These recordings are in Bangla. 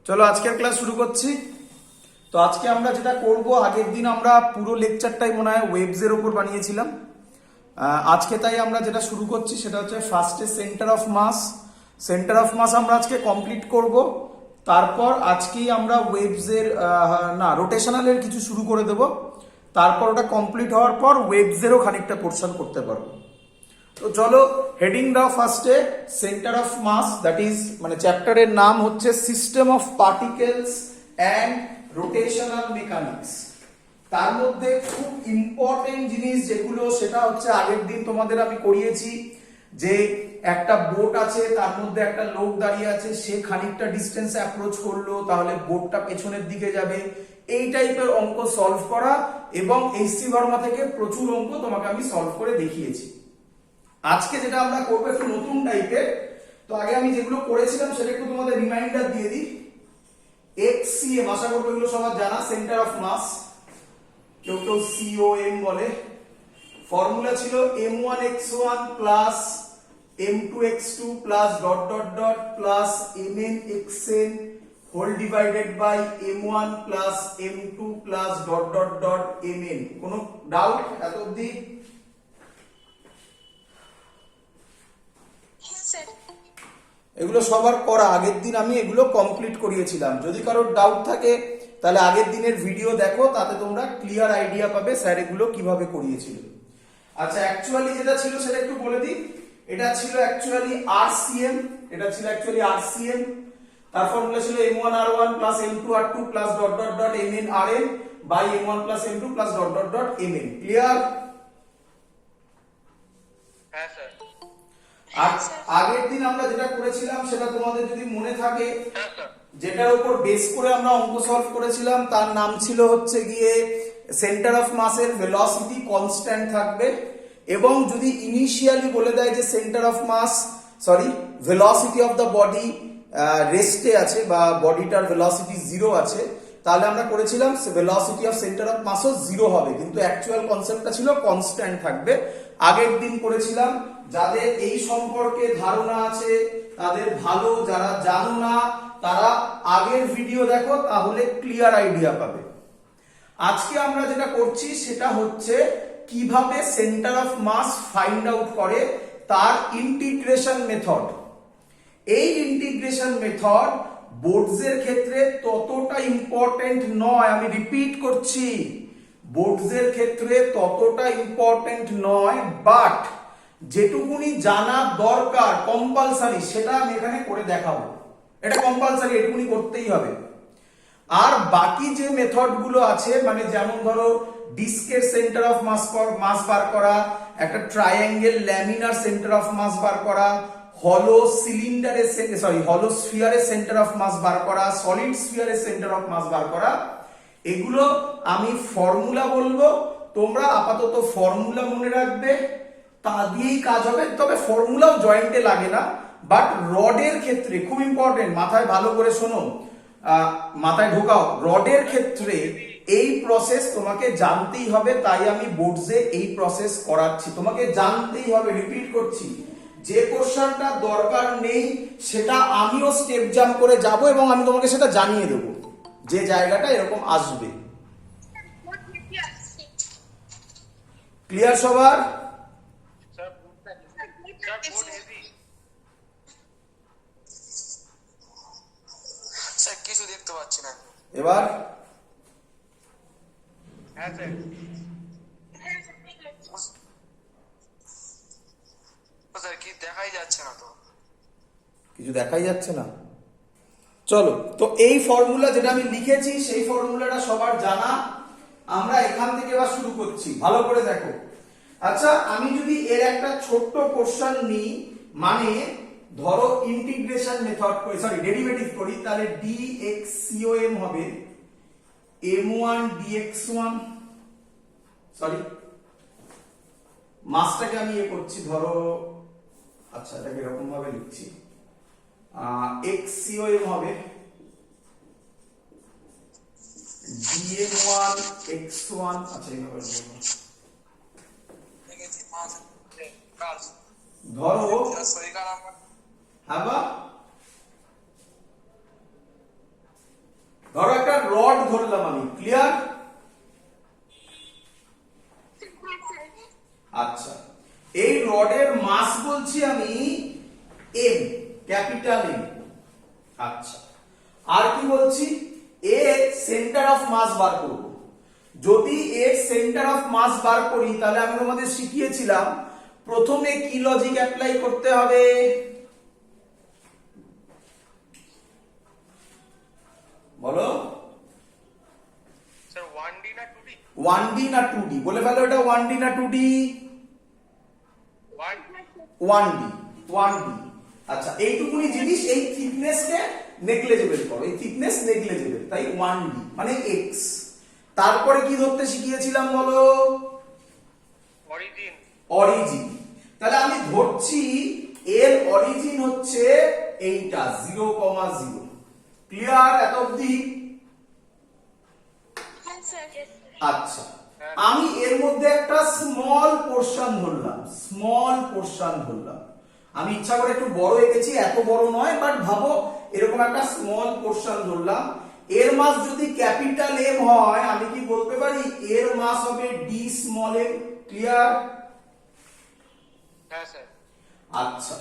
চলো আজকের ক্লাস শুরু করছি। তো আজকে আমরা যেটা করব, আগের দিন আমরা পুরো লেকচারটাই মনে হয় ওয়েবস এর উপর বানিয়েছিলাম। আজকে তাই আমরা যেটা শুরু করছি সেটা হচ্ছে ফার্স্টে centre of mass. Centre of mass আমরা আজকে কমপ্লিট করব। তারপর আজকেই আমরা ওয়েবস এর রোটেশনালের কিছু শুরু করে দেব। তারপর ওটা কমপ্লিট হওয়ার পর ওয়েবস এরও খানিকটা পোর্শন করতে পারবো। তো চলো হেডিং দাও ফার্স্টে, centre of mass, that is মানে চ্যাপ্টারের নাম হচ্ছে system of particles and rotational mechanics. তার মধ্যে খুব ইম্পর্টেন্ট জিনিস যেগুলো, সেটা হচ্ছে আগের দিন তোমাদের আমি করিয়েছি যে একটা বোট আছে, তার মধ্যে একটা লোক দাঁড়িয়ে আছে, সে খানিকটা ডিস্টেন্সে অ্যাপ্রোচ করলো, তাহলে বোটটা পেছনের দিকে যাবে। এই টাইপের অঙ্ক সলভ করা, এবং এইচসি ভার্মা থেকে প্রচুর অঙ্ক তোমাকে আমি সলভ করে দেখিয়েছি। আজকে যেটা আমরা করবো একটু নতুন টাইপের। তো আগে আমি যেগুলো করেছিলাম সেটা একটু তোমাদের রিমাইন্ডার দিয়ে দিই। এক্সসিএম, আশা করবো এগুলো সবার জানা, সেন্টার অফ মাস, কেউ কেউ সিওএম বলে। ফর্মুলা ছিল m1x1 plus m2x2 plus dot dot dot plus mnxn whole divided by m1 plus m2 plus dot dot dot mn। কোনো ডাউট এত অবধি? এগুলো সবার করা, আগের দিন আমি এগুলো কমপ্লিট করিয়েছিলাম। যদি কারোর ডাউট থাকে তাহলে আগের দিনের ভিডিও দেখো, তাতে তোমরা ক্লিয়ার আইডিয়া পাবে স্যার এগুলো কিভাবে করিয়েছিল। আচ্ছা, অ্যাকচুয়ালি যেটা ছিল সেটা একটু বলে দিই। এটা ছিল অ্যাকচুয়ালি আরসিএম, তার ফর্মুলা ছিল m1r1 plus m2r2 plus dot dot dot mnrn by m1 plus m2 plus dot dot dot mn। Clear? হ্যাঁ স্যার। আগের দিন আমরা যেটা করেছিলাম সেটা তোমাদের যদি মনে থাকে, যেটার উপর বেস করে আমরা অঙ্ক সলভ করেছিলাম তার নাম ছিল হচ্ছে গিয়ে সেন্টার অফ মাসের ভেলোসিটি কনস্ট্যান্ট থাকবে, এবং যদি ইনিশিয়ালি বলে দেয় যে centre of mass velocity of the body রেস্টে আছে বা বডিটার ভেলোসিটি জিরো আছে, তাহলে আমরা করেছিলাম ভেলোসিটি অফ সেন্টার অফ মাসও জিরো হবে, কিন্তু অ্যাকচুয়াল কনসেপ্টটা ছিল কনস্ট্যান্ট থাকবে। আগের দিন করেছিলাম। যাদের এই সম্পর্কে ধারণা আছে তাদের ভালো, যারা জানো না তারা আগের ভিডিও দেখো, তাহলে ক্লিয়ার আইডিয়া পাবে। আজকে আমরা যেটা করছি সেটা হচ্ছে কিভাবে centre of mass find out করে, তার ইন্টিগ্রেশন মেথড। এই ইন্টিগ্রেশন মেথড বোর্ডসের ক্ষেত্রে ততটা ইম্পর্টেন্ট নয়, আমি রিপিট করছি, বোর্ডসের ক্ষেত্রে ততটা ইম্পর্টেন্ট নয়, বাট যেটুকুনি জানা দরকার কম্পালসারি সেটা আমি এখানে করে দেখাবো। এটা কম্পালসারি, এটুকুনি করতেই হবে। আর বাকি যে মেথড গুলো আছে, মানে যেমন ধরো ডিস্কের সেন্টার অফ মাস বার করা, একটা triangle laminar centre of mass বার করা, হলো স্ফিয়ারের সেন্টার অফ মাস বার করা, সলিড স্ফিয়ারের সেন্টার অফ মাস বার করা, এগুলো আমি ফর্মুলা বলবো, তোমরা আপাতত ফর্মুলা মনে রাখবে, তা দিয়েই কাজ হবে। তবে ফর্মুলাও জয়েন্টে লাগে না, বাট রডের ক্ষেত্রে খুব ইম্পর্টেন্ট, মাথায় ভালো করে শোনো, মাথায় ঢোকাও, রডের ক্ষেত্রে এই প্রসেস তোমাকে জানতেই হবে, তাই আমি বোর্ডসে এই প্রসেস করাচ্ছি, তোমাকে জানতেই হবে। রিপিট করছি, যে কোশ্চেনটা দরকার নেই সেটা আমিও স্টেপ জাম্প করে যাব, এবং আমি তোমাকে সেটা জানিয়ে দেব যে জায়গাটা এরকম আসবে। ক্লিয়ার সবার? কিছু দেখতে পাচ্ছি না এবার। হ্যাঁ স্যার। স্যার কি দেখাই যাচ্ছে না, তো কিছু দেখাই যাচ্ছে না। চলো, তো এই ফর্মুলা যেটা আমি লিখেছি সেই ফর্মুলাটা সবার জানা। আমরা এখান থেকে এবার শুরু করছি, ভালো করে দেখো। আচ্ছা, আমি যদি এর একটা ছোট্ট কোশ্চেন নিই, মানে ধরো ইন্টিগ্রেশন মেথড ডেরিভেটিভ করি, তাহলে dxcom হবে m1 dx1, মাসটাকে আমি করছি, ধরো, আচ্ছা এটাকে এরকম ভাবে লিখছি, xcom হবে dm1 x1, আচ্ছা এইভাবে বলবো, ধরো হ্যাঁ বা ধরো একটা রড ধরলাম আমি, ক্লিয়ার? আচ্ছা, এই রডের মাস বলছি আমি এম, ক্যাপিটাল এম। আচ্ছা, আর কি বলছি? এর সেন্টার অফ মাস বার করব। যদি এর সেন্টার অফ মাস বার করি তাহলে আমি তোমাদের শিখিয়েছিলাম প্রথমে কি লজিক অ্যাপ্লাই করতে হবে? বলো। স্যার 1D না 2D? 1D না 2D? বলে ফেলো এটা 1D না 2D? 1D। 1D। আচ্ছা, এইটুকুনি জিনিস, এই থিকনেসকে নেগলিজেবল করো, এই থিকনেস নেগলিজেবল, তাই 1D মানে x। তারপরে কি ধরতে শিখিয়েছিলাম বলো? অরিজিন। অরিজিন। তাহলে আমি ধরছি এর অরিজিন হচ্ছে এইটা 0,0। ক্লিয়ার এত অবধি? আচ্ছা, আমি এর মধ্যে একটা স্মল পোরশন ধরলাম, স্মল পোরশন ধরলাম। আমি ইচ্ছা করে একটু বড় এঁকেছি, এত বড় নয়, বাট ভাবো এরকম একটা স্মল পোরশন ধরলাম। এর মাস যদি ক্যাপিটাল এম হয়, আমি কি বলতে পারি এর মাস হবে ডি স্মল এম। ক্লিয়ার? হ্যাঁ স্যার। আচ্ছা,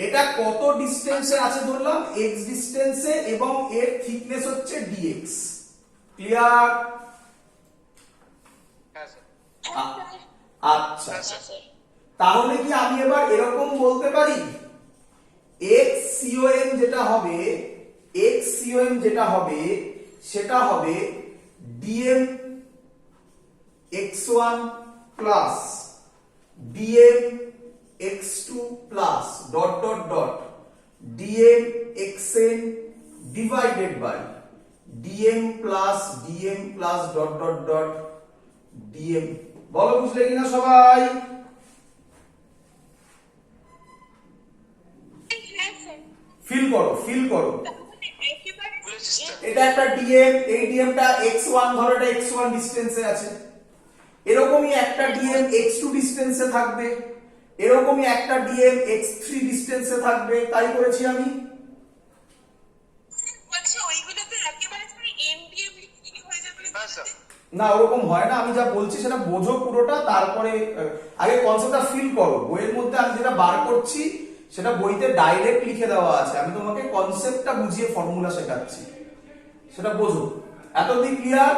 এটা কত ডিসটেন্সে আছে ধরলাম? x ডিসটেন্সে, এবং এর থিকনেস হচ্ছে dx। ক্লিয়ার? হ্যাঁ স্যার। আচ্ছা, হ্যাঁ স্যার। তাহলে কি আমি এবার এরকম বলতে পারি x COM যেটা হবে, x COM যেটা হবে সেটা হবে dm x1 plus dm x2 plus dot dot dot dm xn divided by dm plus dot dot dot dm। বলো বুঝলে কিনা সবাই? ফিল করো, ফিল করো। বুঝেছি স্যার। এটা একটা dm, এই dmটা x1, ধরো এটা x1 ডিসটেন্সে আছে। এরকমই একটা dm x2 ডিসটেন্সে থাকবে, এরকমই একটা dm x3 ডিসটেন্সে থাকবে। তাই করেছি আমি। হ্যাঁ স্যার। না, ওরকম হয় না, আমি যা বলছি সেটা বোঝো পুরোটা, তারপরে আগে কনসেপ্টটা ফিল করো। বইয়ের মধ্যে আমি যেটা বার করছি সেটা বইতে ডাইরেক্ট লিখে দেওয়া আছে, আমি তোমাকে কনসেপ্টটা বুঝিয়ে ফর্মুলা শেখাচ্ছি, সেটা বোঝো। এতদিন ক্লিয়ার?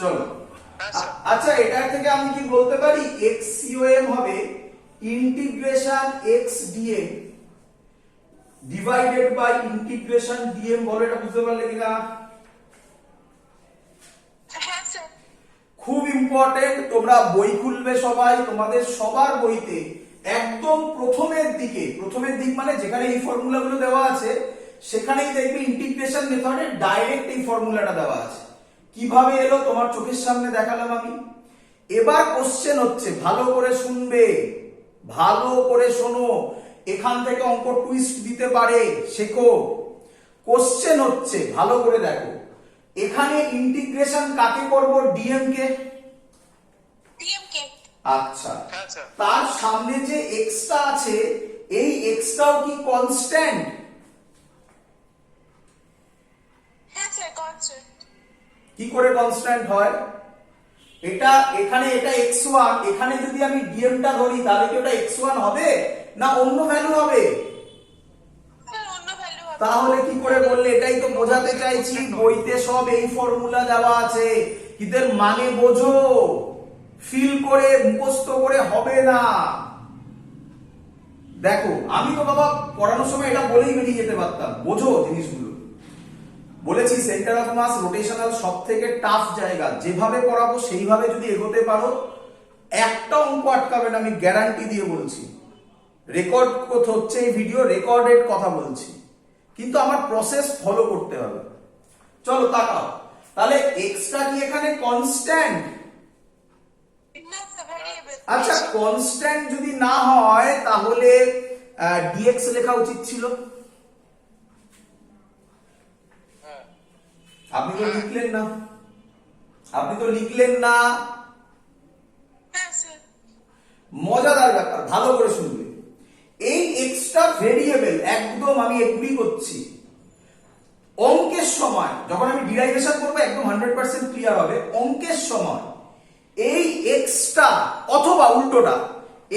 চলো। হ্যাঁ স্যার। আচ্ছা, এটা থেকে আমি কি বলতে পারি x COM হবে integration x dm divided by integration dm। বলো এটা বুঝতে পারলে কিনা? খুব ইম্পর্টেন্ট, তোমরা বই খুলবে সবাই, তোমাদের সবার বইতে একদম প্রথমের দিক মানে যেখানে এই ফর্মুলাগুলো দেওয়া আছে সেখানেই দেখবে ইন্টিগ্রেশন মেথডে ডাইরেক্ট এই ফর্মুলাটা দেওয়া আছে। কিভাবে এলো তোমার চোখের সামনে দেখালাম আমি। এবার কোশ্চেন হচ্ছে, ভালো করে শুনবে, ভালো করে শোনো, এখান থেকে অঙ্ক টুইস্ট দিতে পারে, শেখো। কোশ্চেন হচ্ছে, ভালো করে দেখো, এখানে ইন্টিগ্রেশন কাকে করব? ডিএম কে। আচ্ছা, হ্যাঁ স্যার। তার সামনে যে এক্সটা আছে, এই এক্সটাও কি কনস্ট্যান্ট? কি করে কনস্ট্যান্ট হয়? এটা এখানে এটা x1, এখানে যদি আমি ডিএমটা ধরি তাহলে কি ওটা x1 হবে না অন্য ভ্যালু হবে? তাহলে কি করে বললে? এটাই তো বোঝাতে চাইছি, বইতে সব এই ফর্মুলা দেওয়া আছে, কিন্তু এর মানে বোঝো, ফিল করে মুখস্থ করে হবে না। দেখো, আমি তো বাবা পড়ানোর সময় এটা বলেই বেরিয়ে যেতে পারতাম, বোঝো জিনিসগুলো। বলেছি সেন্টার অফ মাস রোটেশনাল সব থেকে টাফ জায়গা, যেভাবে পড়াবো সেইভাবে যদি এগোতে পারো একটা অঙ্ক আটকাবে না, আমি গ্যারান্টি দিয়ে বলছি। রেকর্ড হচ্ছে এই ভিডিও, রেকর্ডেড কথা বলছি, কিন্তু আমার প্রসেস ফলো করতে হবে। চলো তাকাও, তাহলে এক্সটা কি এখানে কনস্ট্যান্ট? আচ্ছা, কনস্ট্যান্ট যদি না হয় তাহলে ডিএক্স লেখা উচিত ছিল। আপনি তো লিখলেন না, আপনি তো লিখলেন না। মজাদার ব্যাপার, ভালো করে শুনবে। এই এক্সট্রা ভেরিয়েবল একদম আমি এগ্রি করছি, অঙ্কের সময় যখন আমি ডিরাইভেশন করবো একদম 100% ক্লিয়ার হবে। অঙ্কের সময় এই এক্সটা অথবা উল্টোটা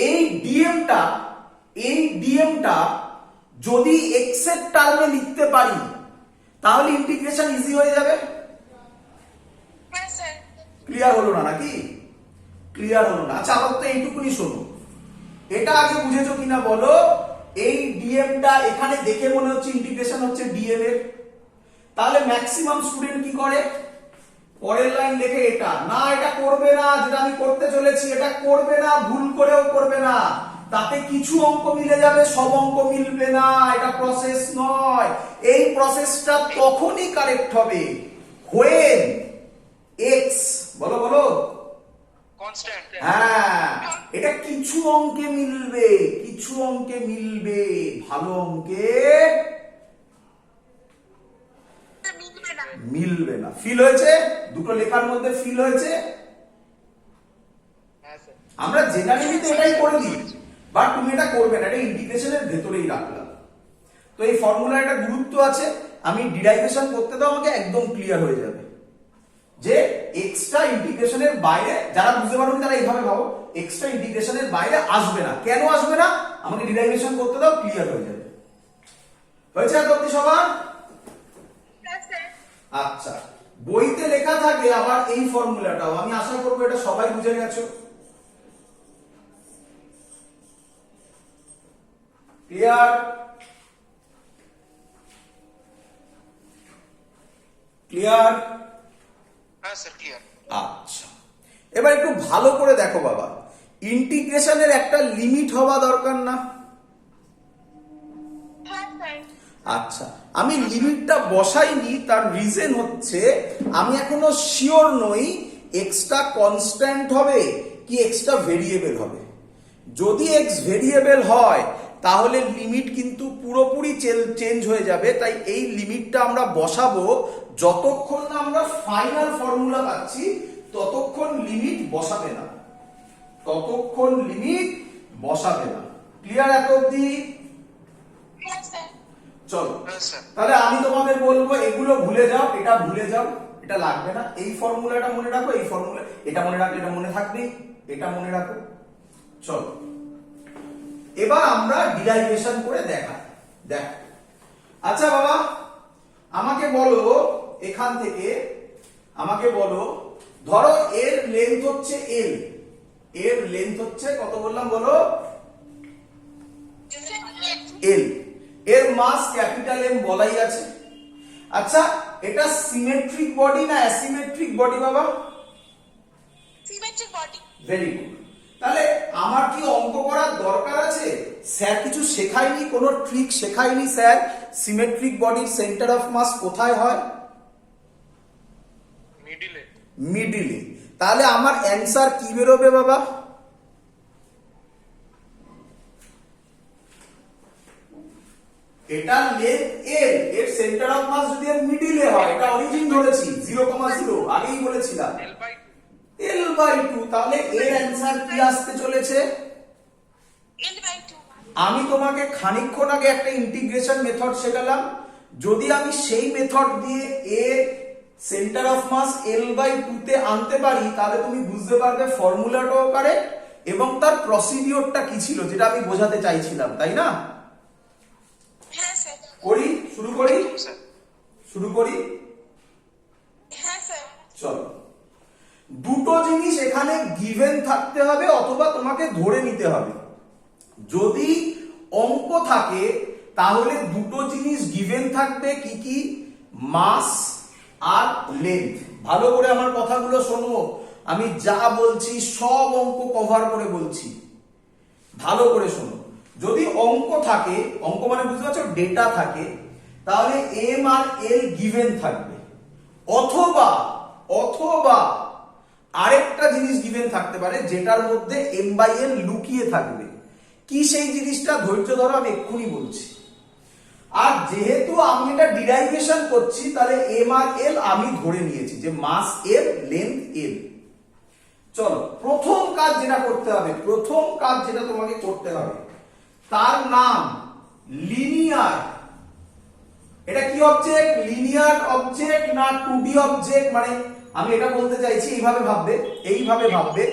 এই ডিএমটা যদি এক্স এর টার্মে লিখতে পারি তাহলে ইন্টিগ্রেশন ইজি হয়ে যাবে। হ্যাঁ স্যার। ক্লিয়ার হলো না নাকি? ক্লিয়ার হলো না? আচ্ছা আপাতত এইটুকুনি শোনো, এটা আগে বুঝেছো কিনা বলো। এই ডিএমটা এখানে দেখে মনে হচ্ছে ইন্টিগ্রেশন হচ্ছে ডিএম এর, তাহলে ম্যাক্সিমাম স্টুডেন্ট কি করে পরের লাইন লেখে এটা না, এটা করবে না, যেটা আমি করতে চলেছি এটা করবে না, ভুল করেও করবে না। তাতে কিছু অঙ্ক মিলে যাবে, সব অঙ্ক মিলবে না, এটা প্রসেস নয়। এই প্রসেসটা তখনই কারেক্ট হবে when x বলো বলো কনস্ট্যান্ট। হ্যাঁ, এটা কিছু অঙ্কে মিলবে, কিছু অঙ্কে মিলবে, ভালো অঙ্কে মিলবে না। ফিল হয়েছে? দুটো লেখার মধ্যে ফিল হয়েছে? হ্যাঁ স্যার। আমরা জেনারেলি তো এটাই করে দিই, বাট তুমি এটা করবে না, এটা ইন্টিগ্রেশনের ভেতরেই রাখলাম। তো এই ফর্মুলার একটা গুরুত্ব আছে, আমি ডিরাইভেশন করতে দাও আমাকে একদম ক্লিয়ার হয়ে যাবে যে এক্সট্রা ইন্টিগ্রেশনের বাইরে, যারা বুঝতে পারবে তারা এইভাবে ভাবো, এক্সট্রা ইন্টিগ্রেশনের বাইরে আসবে না। কেন আসবে না? আমাকে ডিরাইভেশন করতে দাও, ক্লিয়ার হয়ে যাবে। হয়েছে এত অব্দি সবার? আচ্ছা, বইতে লেখা থাকে আবার এই ফর্মুলাটাও, আমি আশা করবো এটা সবাই বুঝে গেছো। ক্লিয়ার? ক্লিয়ার? হ্যাঁ স্যার ক্লিয়ার। আচ্ছা, এবার একটু ভালো করে দেখো বাবা, ইন্টিগ্রেশনের একটা লিমিট হওয়া দরকার না? আচ্ছা, আমি লিমিটটা বসাইনি, তার রিজন হচ্ছে আমি এখনো শিওর নই এক্সটা কনস্ট্যান্ট হবে কি এক্সটা ভেরিয়েবল হবে। যদি এক্স ভেরিয়েবল হয় তাহলে লিমিট কিন্তু পুরোপুরি চেঞ্জ হয়ে যাবে। তাই এই লিমিটটা আমরা বসাবো, যতক্ষণ না আমরা ফাইনাল ফর্মুলা পাচ্ছি ততক্ষণ লিমিট বসাবে না, ততক্ষণ লিমিট বসাবে না। ক্লিয়ার এত অবধি? চলো হ্যাঁ স্যার। তাহলে আমি তোমাদের বলবো এগুলো ভুলে যাও, এটা ভুলে যাও, এটা লাগবে না। এই ফর্মুলাটা মনে রাখো, এই ফর্মুলা এটা মনে রাখলে এটা মনে থাকবে, এটা মনে রাখো। চলো এবার আমরা ডিরাইভেশন করে দেখাই। দেখো, আচ্ছা বাবা আমাকে বলো, এখান থেকে আমাকে বলো, ধরো এর লেন্থ হচ্ছে এল, এর লেন্থ হচ্ছে কত বললাম বলো? এল। এর মাস ক্যাপিটাল এম বলাই আছে। আচ্ছা, এটা সিমেট্রিক বডি না অ্যাসিমেট্রিক বডি বাবা? Symmetric body. Very good. তাহলে আমার কি অঙ্ক করার দরকার আছে? স্যার কিছু শেখায়নি, কোনো ট্রিক শেখায়নি স্যার? সিমেট্রিক বডির সেন্টার অফ মাস কোথায় হয়? মিডিলে। মিডিলে। তাহলে আমার অ্যান্সার কি বেরোবে বাবা? এটা লেন্থ এল, এর সেন্টার অফ মাস যদি এর মিডিলে হয়, এটা অরিজিন ধরেছি 0,0 আগেই বলেছিলাম L/2, তাহলে এর অ্যান্সার কি আসতে চলেছে? আমি তোমাকে খানিকক্ষণ আগে একটা ইন্টিগ্রেশন মেথড শেখালাম, যদি আমি সেই মেথড দিয়ে এর সেন্টার অফ মাস L/2 তে আনতে পারি তাহলে তুমি বুঝতে পারবে ফর্মুলাটাও কারেক্ট এবং তার প্রসিডিওরটা কি ছিল, যেটা আমি বোঝাতে চাইছিলাম, তাই না? হ্যাঁ স্যার। করি, শুরু করি, স্যার। শুরু করি। হ্যাঁ স্যার। চলো, দুটো জিনিস এখানে গিভেন থাকতে হবে অথবা তোমাকে ধরে নিতে হবে। যদি অঙ্ক থাকে তাহলে দুটো জিনিস গিভেন থাকবে, কি কি? মাস আর লেন্থ। ভালো করে আমার কথাগুলো শোনো, আমি যা বলছি সব অঙ্ক কভার করে বলছি, ভালো করে শোনো। যদি অঙ্ক থাকে, অঙ্ক মানে বুঝতে পারছো ডেটা থাকে, তাহলে এম আর এল গিভেন থাকবে, অথবা অথবা আরেকটা জিনিস গিভেন থাকতে পারে যেটার মধ্যে m/l লুকিয়ে থাকবে। কি সেই জিনিসটা? ধৈর্য ধরো, আমি এক্ষুনি বলছি। আর যেহেতু আমি এটা ডিরাইভেশন করছি তাহলে এম আর এল আমি ধরে নিয়েছি যে মাস এল, লেন্থ এল। চলো, প্রথম কাজ যেটা করতে হবে, প্রথম কাজ যেটা তোমাকে করতে হবে, তার নাম লিনিয়ার এটা কি অবজেক্ট, লিনিয়ার অবজেক্ট না 2D অবজেক্ট? মানে আমি এটা বলতে চাইছি এইভাবে ভাববে, এইভাবে ভাববে,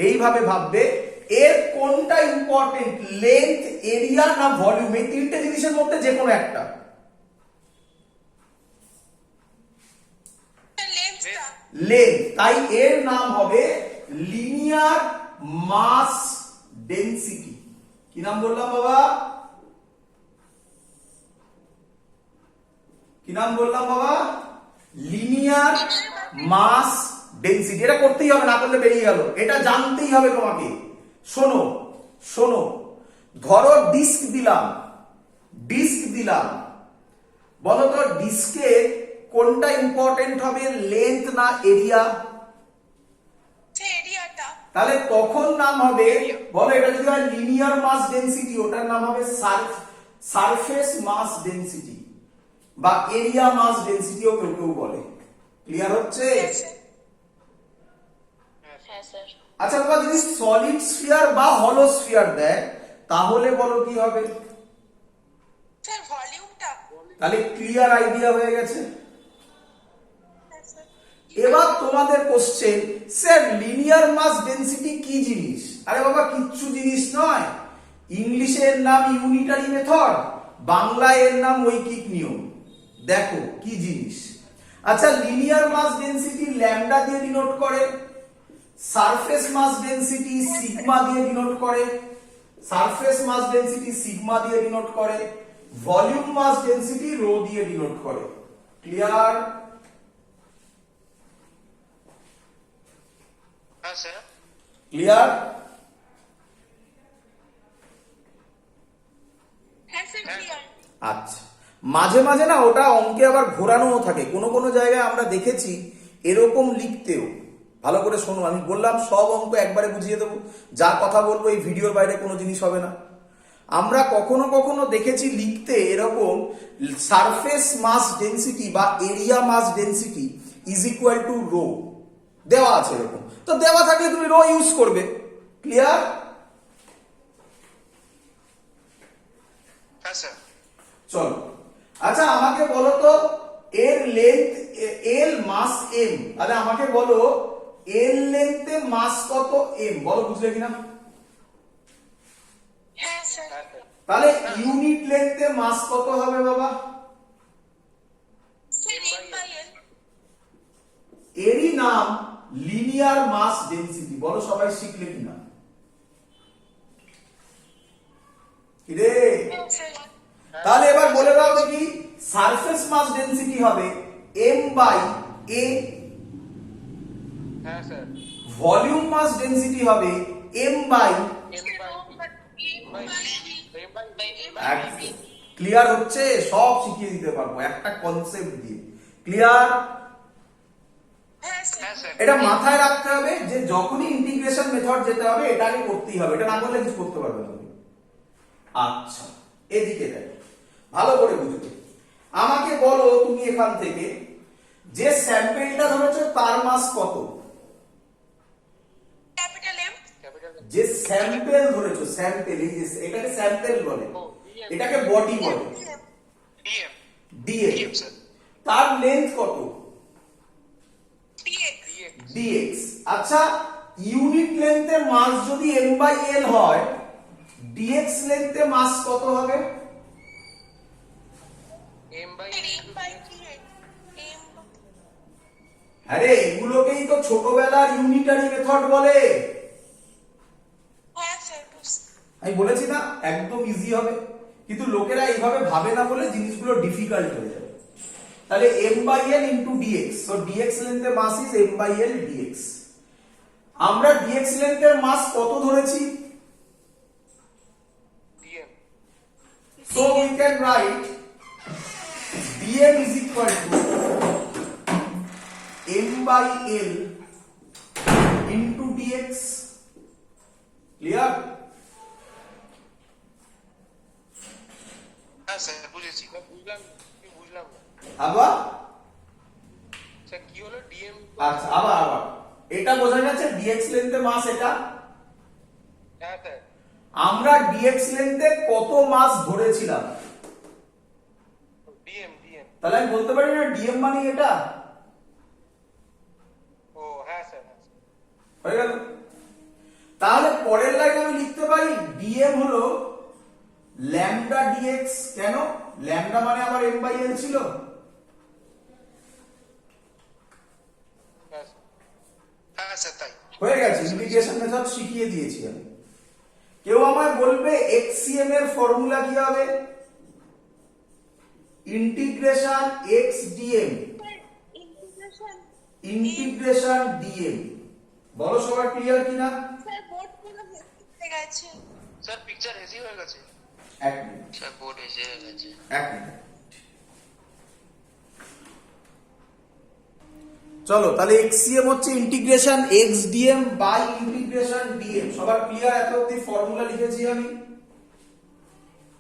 এইভাবে ভাববে, এর কোনটা ইম্পর্টেন্ট, লেন্থ, এরিয়া না ভলিউম? এই তিনটে জিনিসের মধ্যে যে কোনো একটা। লেন্থটা। লেন্থ, তাই এর নাম হবে লিনিয়ার মাস ডেনসিটি। কি নাম বললাম বাবা? কি নাম বললাম বাবা? লিনিয়ার মাস ডেনসিটি। এটা করতেই হবে, না করলে বেরিয়ে গেল, এটা জানতেই হবে তোমাকে। শোনো শোনো, ধরো ডিস্ক দিলাম, ডিস্ক দিলাম, বলো তো ডিস্কে কোনটা ইম্পর্টেন্ট হবে, লেন্থ না এরিয়া? এরিয়াটা। তাহলে তখন নাম হবে, বলো এটা যদি হয় লিনিয়ার মাস ডেনসিটি, ওটার নাম হবে সারফেস মাস ডেনসিটি বা এরিয়া মাস ডেনসিটিও কেউ কেউ বলে। ক্লিয়ার হচ্ছে? হ্যাঁ স্যার। আচ্ছা বাবা, যদি সলিড স্ফিয়ার বা হলো স্ফিয়ার দেয় তাহলে বলো কি হবে? স্যার ভলিউমটা। তাহলে ক্লিয়ার আইডিয়া হয়ে গেছে। এবার তোমাদের কোশ্চেন, স্যার লিনিয়ার মাস ডেনসিটি কি জিনিস? আরে বাবা কিচ্ছু জিনিস নয়, ইংলিশে এর নাম ইউনিটারি মেথড, বাংলায় এর নাম ঐকিক নিয়ম। দেখো কি জিনিস। আচ্ছা, লিনিয়ার মাস ডেনসিটি ল্যামডা দিয়ে ডিনোট করে, সারফেস মাস ডেনসিটি সিগমা দিয়ে ডিনোট করে, সারফেস মাস ডেনসিটি সিগমা দিয়ে ডিনোট করে, ভলিউম মাস ডেনসিটি রো দিয়ে ডিনোট করে। ক্লিয়ার? হ্যাঁ স্যার। ক্লিয়ার? হ্যাঁ স্যার ক্লিয়ার। আচ্ছা, মাঝে মাঝে না ওটা অঙ্কে আবার ঘোরানোও থাকে, কোনো কোনো জায়গায় আমরা দেখেছি এরকম লিখতেও। ভালো করে শোনো, আমি বললাম সব অঙ্ক একবারে বুঝিয়ে দেবো, যা কথা বলবো এই ভিডিওর বাইরে কোনো জিনিস হবে না। আমরা কখনো কখনো দেখেছি লিখতে এরকম, সারফেস মাস ডেনসিটি বা area mass density is equal to rho, দেওয়া আছে এরকম। তো দেওয়া থাকলে তুমি রো ইউজ করবে। ক্লিয়ার? হ্যাঁ স্যার। চলো, আচ্ছা আমাকে বলো তো এর লেন্থ এল মাস এম, তাহলে আমাকে বলো এল লেন্থে মাস কত এম, বলো বুঝলে কিনা? হ্যাঁ স্যার। তাহলে ইউনিট লেন্থে মাস কত হবে বাবা? Sir M by L. এরই নাম লিনিয়ার মাস ডেনসিটি। বলো সবাই শিখলে কিনা? কিরে, হ্যাঁ স্যার। তাহলে এবার বলে দাও দেখি, সারফেস মাস ডেনসিটি হবে এম বাই এ, হ্যাঁ স্যার। ভলিউম মাস ডেনসিটি হবে এম বাই। ক্লিয়ার হচ্ছে? সব শিখিয়ে দিতে পারবো একটা কনসেপ্ট দিয়ে। ক্লিয়ার? এটা মাথায় রাখতে হবে যে যখনই ইন্টিগ্রেশন মেথড যেতে হবে এটা আগে করতেই হবে, এটা না করলে কিছু করতে পারবে না তুমি। আচ্ছা, এদিকে দেখ, ভালো করে বুঝবে। আমাকে বলো তুমি এখান থেকে, যে স্যাম্পেলটা ধরেছো তার মাস কত? Capital M. যে স্যাম্পেল ধরেছো, স্যাম্পেল, এই যে এটাকে স্যাম্পেল বলে, এটাকে বডি বলে, ডিএম। ডিএম। তার লেন্থ কত? ডিএক্স। ডিএক্স। আচ্ছা, ইউনিট লেন্থে মাস যদি এম বাই এল হয়, ডিএক্স লেন্থে মাস কত হবে? M by M. আরে এগুলোকেই তো ছোটবেলার ইউনিটারি মেথড বলে। হ্যাঁ স্যার। আমি বলেছি না একদম ইজি হবে, কিন্তু লোকেরা এইভাবে ভাবে না বলে জিনিসগুলো ডিফিকাল্ট হয়ে যাবে। তাহলে m by l into dx, so dx লেন্থে mass is m by l dx। আমরা dx লেন্থের মাস কত ধরেছি? Dm. So we can write dm is equal to m by l into dx। Clear? হ্যাঁ স্যার বুঝেছি। বুঝলাম না আবার স্যার কি হলো ডিএম। আচ্ছা, আবার এটা বোঝা যাচ্ছে dx লেন্থে মাস এটা। হ্যাঁ স্যার। আমরা dx লেন্থে কত মাস ধরেছিলাম? ডিএম। তাহলে আমি বলতে পারি না ডিএম মানে এটা? ও হ্যাঁ স্যার। হয়ে গেল। তাহলে পরের লাইন আমি লিখতে পারি ডিএম হলো ল্যামডা ডিএক্স। কেন? ল্যামডা মানে আমার এম বাই এল ছিল। হ্যাঁ স্যার তাই। হয়ে গেছে, ইন্টিগ্রেশন মেথড শিখিয়ে দিয়েছি আমি। কেউ আমায় বলবে এক্সসিএম এর ফর্মুলা কি হবে? Integration X DM, integration DM. বলো সবার ক্লিয়ার কিনা? স্যার বোর্ড পুরো হয়ে গেছে। স্যার পিকচার হেজি হয়ে গেছে। এক মিনিট, স্যার বোর্ড হেজি হয়ে গেছে। এক মিনিট। চলো তাহলে এক্সসিএম হচ্ছে integration X DM by integration DM. সবার ক্লিয়ার? এত অবধি ফর্মুলা লিখেছি আমি।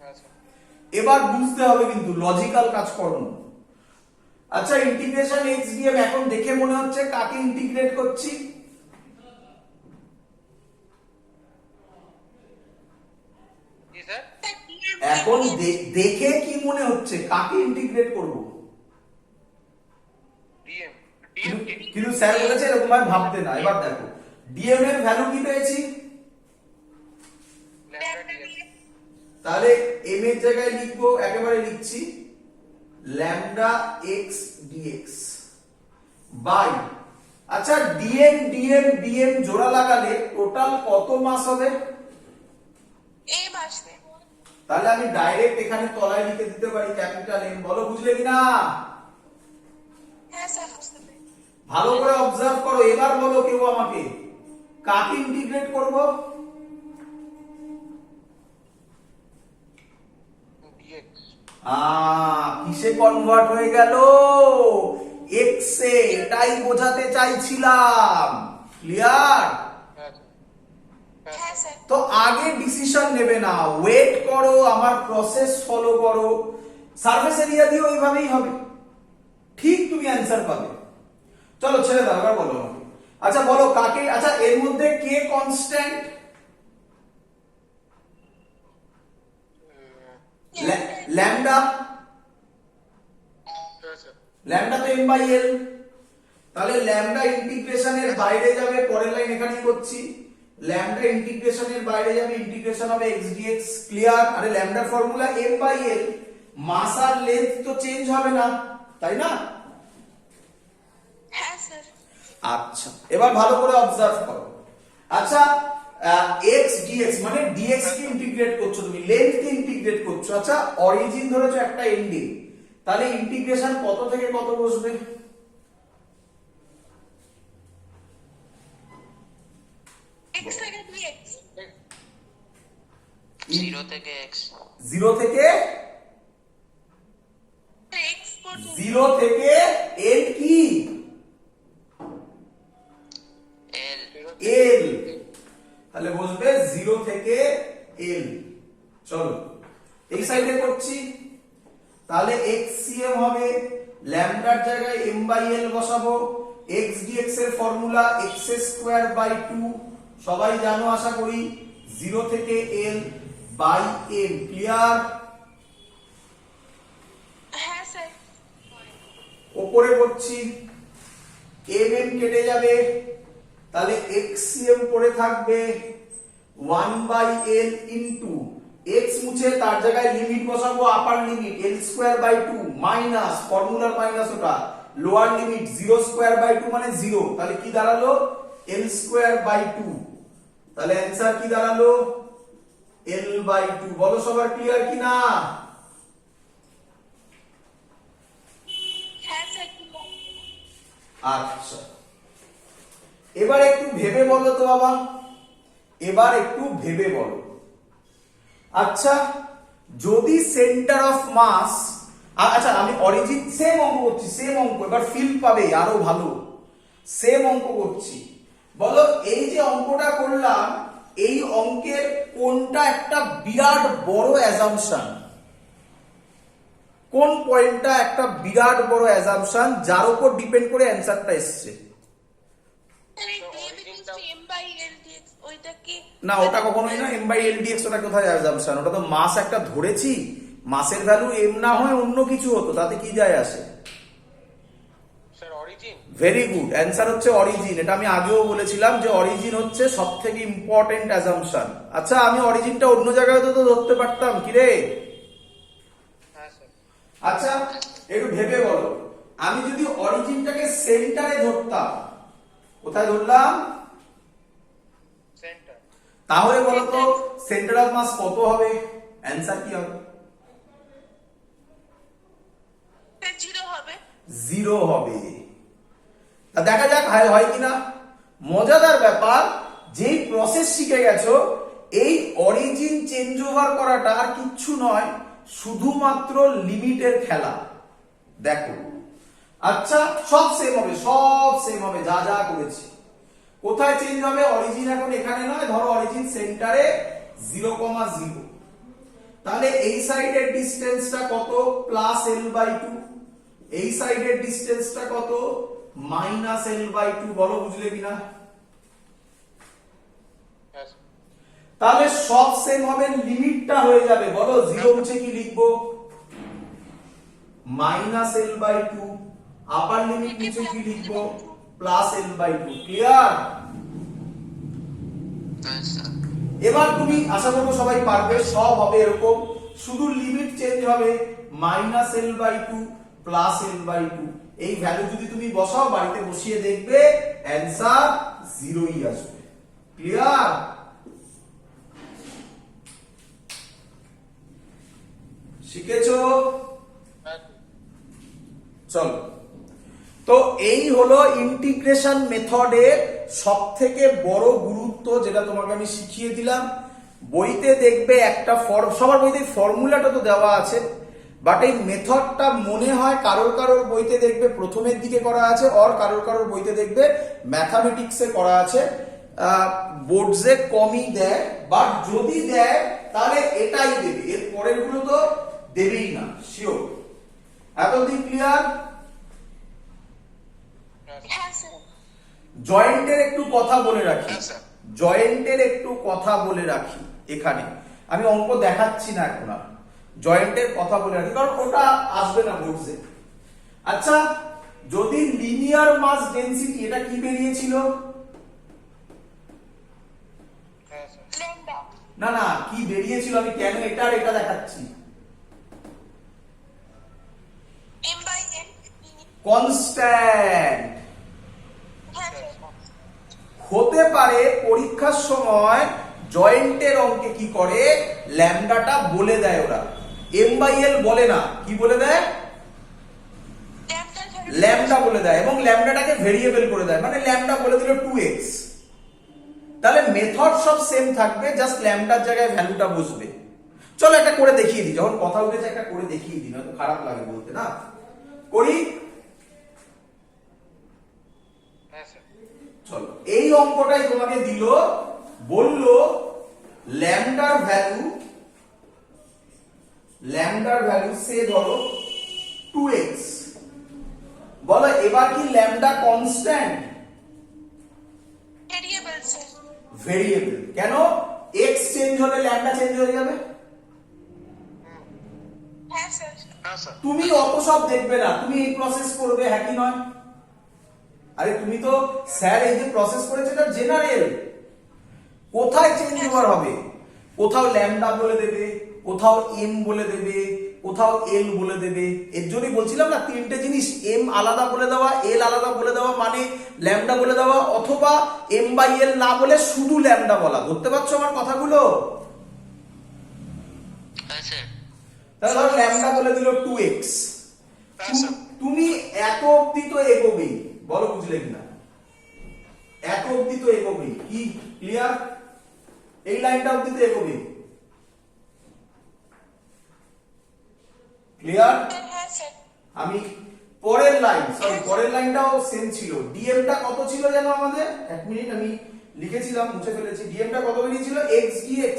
হ্যাঁ স্যার। এবার বুঝতে হবে কিন্তু লজিক্যাল কাজকর্ম। আচ্ছা, ইন্টিগ্রেশন এক্স ডিএম এখন দেখে মনে হচ্ছে কাকে ইন্টিগ্রেট করছি? কি স্যার? এখন দেখে কি মনে হচ্ছে কাকে ইন্টিগ্রেট করব? ডিএম। কিন্তু স্যার বলেছে এরকম ভাবে ভাবতে না। এবার দেখো ডিএম এর ভ্যালু কি পেয়েছি? Lambda DM. তাহলে এম এর জায়গায় লিখবো, একেবারে লিখছি ল্যামডা এক্স ডিএক্স বাই, আচ্ছা ডিএম ডিএম ডিএম জোড়া লাগালে টোটাল কত মাস হবে? এম আসবে। তাহলে আমি ডাইরেক্ট এখানে তলায় লিখে দিতে পারি ক্যাপিটাল এম। বলো বুঝলে কিনা? হ্যাঁ স্যার বুঝতে পেরেছি। ভালো করে অবজার্ভ করো। এবার বলো কেউ আমাকে কাকে ইন্টিগ্রেট করব? ডিএক্স। কিসে কনভার্ট হয়ে গেল? এক্স এ। এটাই বোঝাতে চাইছিলাম। ক্লিয়ার? হ্যাঁ স্যার। হ্যাঁ স্যার। তো আগে ডিসিশন নেবে না, ওয়েট করো, আমার প্রসেস ফলো করো। সারফেস এরিয়া দিয়েও এইভাবেই হবে, ঠিক তুমি অ্যান্সার পাবে। চলো ছেড়ে দাও, এবার বলো আমাকে। আচ্ছা বলো কাকে, আচ্ছা এর মধ্যে কে কনস্ট্যান্ট? ল্যামডা। হ্যাঁ স্যার। ল্যামডা তো এম বাই এল। তাহলে ল্যামডা ইন্টিগ্রেশনের বাইরে যাবে, পরের লাইন এখানেই করছি। ল্যামডা ইন্টিগ্রেশনের বাইরে যাবে, ইন্টিগ্রেশন হবে এক্স ডিএক্স। ক্লিয়ার? আরে ল্যামডার formula M by L, mass আর লেন্থ তো চেঞ্জ হবে না, তাই না? হ্যাঁ স্যার। আচ্ছা এবার ভালো করে অবজার্ভ করো। আচ্ছা এক্স ডিএক্স মানে ডিএক্স কে ইন্টিগ্রেট করছো তুমি, লেন্থ কে ইন্টিগ্রেট করছো। আচ্ছা অরিজিন ধরেছো একটা এন্ডিং, তাহলে ইন্টিগ্রেশন কত থেকে কত বসবে? এক্স থেকে ডিএক্স। 0 থেকে x। 0 থেকে এক্স পর্যন্ত। 0 থেকে এল কি? L। এল। তাহলে বসবে 0 থেকে এল। চলো এই সাইডে করছি। তাহলে এক্সসিএম হবে ল্যামডার জায়গায় এম বাই এল বসাবো। এক্স ডিএক্স এর ফর্মুলা এক্স স্কোয়ার বাই 2 সবাই জানো আশা করি। 0 থেকে এল বাই এম। ক্লিয়ার? হ্যাঁ স্যার। ওপরে করছি, এম এম কেটে যাবে, তাহলে এক্সসিএম পড়ে থাকবে 1 বাই এল ইনটু এক্স মুছে তার জায়গায় লিমিট বসাবো, upper limit L square by 2 minus ফর্মুলার মাইনাস ওটা লোয়ার লিমিট 0 স্কোয়ার বাই 2 মানে 0। তাহলে কি দাঁড়ালো? L square by 2। তাহলে অ্যান্সার কি দাঁড়ালো? L by 2। বলো সবার ক্লিয়ার কিনা? হ্যাঁ স্যার। আচ্ছা এবার একটু ভেবে বলো তো বাবা, এবার একটু ভেবে বলো। আচ্ছা যদি সেন্টার অফ মাস, আচ্ছা আমি অরিজিন সেম অঙ্ক করছি, সেম অঙ্ক, এবার ফিল পাবে আরো ভালো। সেম অঙ্ক করছি, বলো এই যে অঙ্কটা করলাম এই অঙ্কের কোনটা একটা বিরাট বড় অ্যাজাম্পশন? কোন পয়েন্টটা একটা বিরাট বড় অ্যাজাম্পশন যার উপর ডিপেন্ড করে অ্যান্সারটা এসছে? এম বাই এল ডিএক্স ওইটা কি? না ওটা কখনোই না, এম বাই এল ডিএক্স ওটা কোথায় অ্যাজাম্পশন? ওটা তো মাস একটা ধরেছি, মাসের ভ্যালু এম না হয় অন্য কিছু হতো, তাতে কি যায় আসে? Sir origin. Very good, answer হচ্ছে অরিজিন। এটা আমি আগেও বলেছিলাম যে অরিজিন হচ্ছে সব থেকে ইম্পর্টেন্ট অ্যাজাম্পশন। আচ্ছা, আমি অরিজিনটা অন্য জায়গায় তো ধরতে পারতাম, কি রে? হ্যাঁ স্যার। আচ্ছা, একটু ভেবে বলো, আমি যদি অরিজিনটাকে সেন্টারে ধরতাম, কোথায় ধরলাম? সেন্টার। তাহলে বলো তো সেন্টার অফ মাস কত হবে? অ্যান্সার কি হবে? 0 হবে। 0 হবে। তা দেখা যাক হয় কিনা। মজাদার ব্যাপার, যেই প্রসেস শিখে গেছো, এই অরিজিন চেঞ্জ ওভার করাটা আর কিচ্ছু নয়, শুধুমাত্র লিমিটের খেলা। দেখো, আচ্ছা সব সেম হবে, সব সেম হবে, যা যা করেছি। কোথায় চেঞ্জ হবে? অরিজিন এখন এখানে নয়, ধরো অরিজিন সেন্টারে 0,0। তাহলে এই সাইডের ডিসটেন্সটা কত? Plus l/2। এই সাইডের ডিসটেন্সটা কত? Minus l/2। বলো বুঝলে কিনা? হ্যাঁ স্যার। তাহলে সব সেম হবে, লিমিটটা হয়ে যাবে। বলো 0 মুছে কি লিখবো? Minus l/2। আপার লিমিট মুছে কি লিখবো? Plus l/2। ক্লিয়ার? হ্যাঁ স্যার। এবার তুমি আশা করবো সবাই পারবে, সব হবে এরকম, শুধু লিমিট চেঞ্জ হবে, মাইনাস l/2 প্লাস l/2। এই ভ্যালু যদি তুমি বসাও, বাড়িতে বসিয়ে দেখবে অ্যান্সার 0ই আসবে। ক্লিয়ার? শিখেছো? হ্যাঁ। চলো, তো এই হলো ইন্টিগ্রেশন মেথডের সব থেকে বড় গুরুত্ব, যেটা তোমাকে আমি শিখিয়ে দিলাম। বইতে দেখবে একটা সবার বইতে ফর্মুলাটা তো দেওয়া আছে, বাট এই মেথডটা মনে হয় কারোর কারোর বইতে দেখবে প্রথমের দিকে করা আছে, আর কারোর কারোর বইতে দেখবে ম্যাথামেটিক্সে করা আছে। বোর্ডসে কমই দেয়, বাট যদি দেয় তাহলে এটাই দেবে, এর পরের গুলো তো দেবেই না, শিওর। এতদিন ক্লিয়ার? হ্যাঁ স্যার। জয়েন্টের একটু কথা বলে রাখি, হ্যাঁ, স্যার। জয়েন্টের একটু কথা বলে রাখি। এখানে আমি অঙ্ক দেখাচ্ছি না এখন আর, জয়েন্টের কথা বলে রাখি, কারণ ওটা আসবে না বোর্ডসে। আচ্ছা, যদি লিনিয়ার মাস ডেনসিটি, এটা কি বেরিয়েছিল? হ্যাঁ স্যার। ল্যাম্ডা। না না, কি বেরিয়েছিল? আমি কেন এটা আর এটা দেখাচ্ছি। m/n। কনস্ট্যান্ট। হ্যাঁ স্যার। হতে পারে পরীক্ষার সময় জয়েন্টের অঙ্কে কি করে, ল্যামডাটা বলে দেয় ওরা, m/l বলে না, কি বলে দেয়? ল্যামডা বলে দেয়, এবং ল্যামডাটাকে ভেরিয়েবল করে দেয়, মানে ল্যামডা বলে দিল 2x। তাহলে মেথড সব সেম থাকবে, জাস্ট ল্যামডার জায়গায় ভ্যালুটা বসবে। চলো একটা করে দেখিয়ে দিই, যখন কথা উঠেছে একটা করে দেখিয়ে দিই, নয়তো খারাপ লাগে বলতে, না করি? হ্যাঁ স্যার। চলো, এই অঙ্কটাই তোমাকে দিল, বলল ল্যামডার ভ্যালু সে ধরো 2x। বলো এবার কি lambda constant? Variable sir. Variable. কেন? x চেঞ্জ হলে ল্যামডা চেঞ্জ হয়ে যাবে। হ্যাঁ স্যার। হ্যাঁ স্যার। তুমি অত সব দেখবে না, তুমি এই প্রসেস করবে, হ্যাঁ কি নয়? আরে তুমি তো স্যার এই যে প্রসেস করেছে এটা জেনারেল, কোথায় চেঞ্জ ওভার হবে? কোথাও ল্যামডা বলে দেবে, কোথাও এম বলে দেবে, কোথাও এল বলে দেবে। এর জন্যই বলছিলাম না, তিনটে জিনিস, এম আলাদা বলে দেওয়া, এল আলাদা বলে দেওয়া, মানে ল্যামডা বলে দেওয়া, অথবা m/l না বলে শুধু ল্যামডা বলা। ধরতে পারছো আমার কথাগুলো? হ্যাঁ স্যার। তাহলে ধরো ল্যামডা বলে দিল 2x। হ্যাঁ স্যার। তুমি এত অবধি তো এগোবেই, বলো বুঝলে কিনা? এত অবধি তো এগোবেই, কি ক্লিয়ার? এই লাইনটা অবধি তো এগোবেই, ক্লিয়ার? হ্যাঁ স্যার। আমি পরের লাইনটাও সেম ছিল। ডিএমটা কত ছিল জানো আমাদের? এক মিনিট, আমি লিখেছিলাম, মুছে ফেলেছি। ডিএমটা কত বেরিয়েছিল? x dx,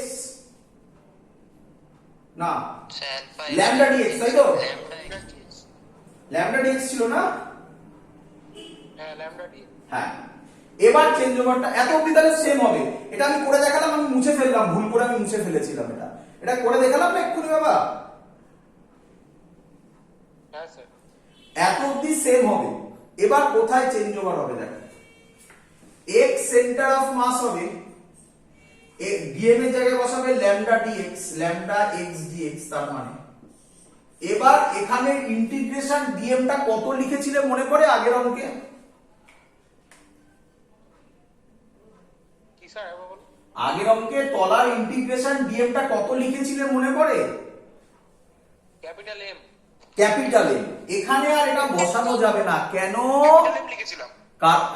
না স্যার ল্যামডা dx, তাই তো? Lambda dx। ল্যামডা dx ছিল না? হ্যাঁ ল্যামডা dx। হ্যাঁ, এবার চেঞ্জ ওভারটা এত অবধি তাহলে সেম হবে। এটা আমি করে দেখালাম, আমি মুছে ফেললাম, ভুল করে আমি মুছে ফেলেছিলাম। এটা করে দেখালাম না এক্ষুনি বাবা? হ্যাঁ স্যার এত অব্দি সেম হবে। এবার কোথায় চেঞ্জ ওভার হবে দেখো, এক্স সেন্টার অফ মাস হবে, ডিএম এর জায়গায় বসাবে lambda DX, lambda X DX. তার মানে এবার এখানে ইন্টিগ্রেশন ডিএম টা কত লিখেছিলে মনে পড়ে আগের অঙ্কে? কি স্যার আবার বলুন। আগের অঙ্কে তলার ইন্টিগ্রেশন ডিএম টা কত লিখেছিলে মনে পড়ে? Capital M. Capital M. এখানে আর এটা বসানো যাবে না, কেন? ক্যাপিটাল এম লিখেছিলাম।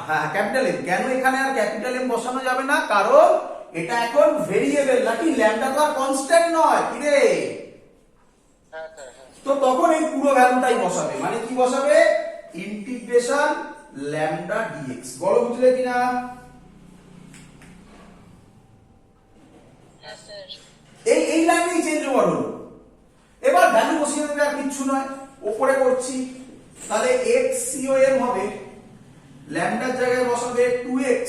হ্যাঁ ক্যাপিটাল এম। কেন এখানে আর ক্যাপিটাল এম বসানো যাবে না? কারণ এটা এখন ভেরিয়েবল, নাকি ল্যামডা তো আর কনস্ট্যান্ট নয়, কি রে? হ্যাঁ স্যার হ্যাঁ। তো তখন এই পুরো ভ্যালুটাই বসাবে, মানে কি বসাবে? Integration lambda DX. বলো বুঝলে কিনা? হ্যাঁ স্যার এই লাইনেই চেঞ্জ ওভার হলো। এবার ভ্যালু বসিয়ে দেবে, আর কিচ্ছু নয়, উপরে করছি। তাহলে এক্স সিওএম হবে, ল্যামডার জায়গায় বসাবে 2x,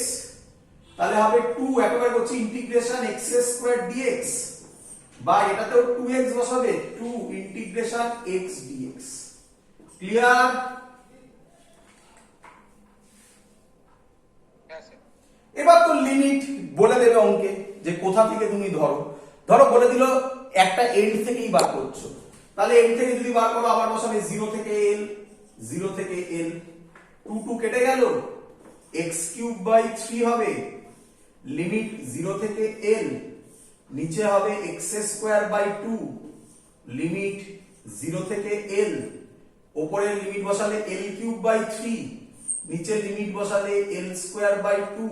তাহলে হবে 2, একেবারে করছি ইন্টিগ্রেশন x স্কয়ার dx, বা এটাতেও 2x বসাবে, 2 ইন্টিগ্রেশন x dx। ক্লিয়ার? হ্যাঁ স্যার। এবার তো লিমিট বলে দেবে অঙ্কে, যে কোথা থেকে তুমি ধরো বলে দিল একটা এন্ড থেকেই বার করছো, তাহলে এন্ড থেকে যদি বার করো আবার বসাবে 0 থেকে l, 0 থেকে l, 2 2 কেটে গেল, x³/3 হবে, লিমিট 0 থেকে l, নিচে হবে x²/2, লিমিট 0 থেকে l, উপরের লিমিট বসালে l³/3, নিচের লিমিট বসালে l²/2,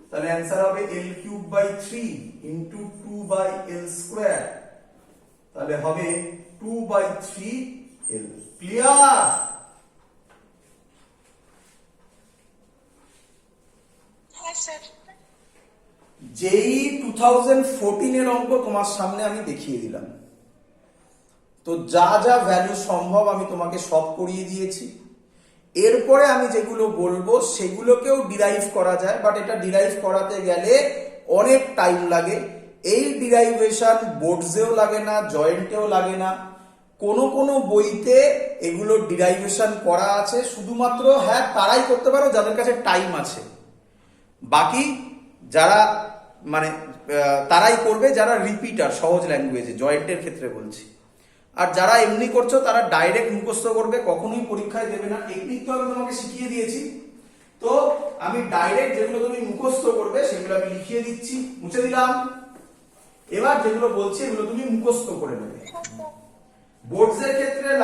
তাহলে অ্যান্সার হবে l³/3 ইনটু 2/l², তাহলে হবে 2/3l। ক্লিয়ার? হ্যাঁ স্যার যেই 2014 এর অঙ্ক তোমার সামনে আমি দেখিয়ে দিলাম, তো যা যা ভ্যালু সম্ভব আমি তোমাকে সব করিয়ে দিয়েছি। এরপরে আমি যেগুলো বলবো সেগুলোকেও ডিরাইভ করা যায়, বাট এটা ডিরাইভ করাতে গেলে অনেক টাইম লাগে। এই ডিরাইভেশন বোর্ডসেও লাগে না, জয়েন্টেও লাগে না, কোনো বইতে এগুলো ডিরাইভেশন করা আছে, শুধুমাত্র হ্যাঁ তারাই করতে পারো যাদের কাছে টাইম আছে। বাকি যারা মানে তারাই করবে যারা রিপিটার, সহজ ল্যাঙ্গুয়েজে, জয়েন্টের ক্ষেত্রে বলছি। আর যারা এমনি করছো তারা ডাইরেক্ট মুখস্থ করবে, কখনোই পরীক্ষায় দেবে না। টেকনিক তো আমি তোমাকে শিখিয়ে দিয়েছি, তো আমি ডাইরেক্ট যেগুলো তুমি মুখস্থ করবে সেগুলো আমি লিখিয়ে দিচ্ছি, মুছে দিলাম। এবার যেগুলো বলছি এগুলো তুমি মুখস্থ করে নেবে। বোর্ডসের ক্ষেত্রে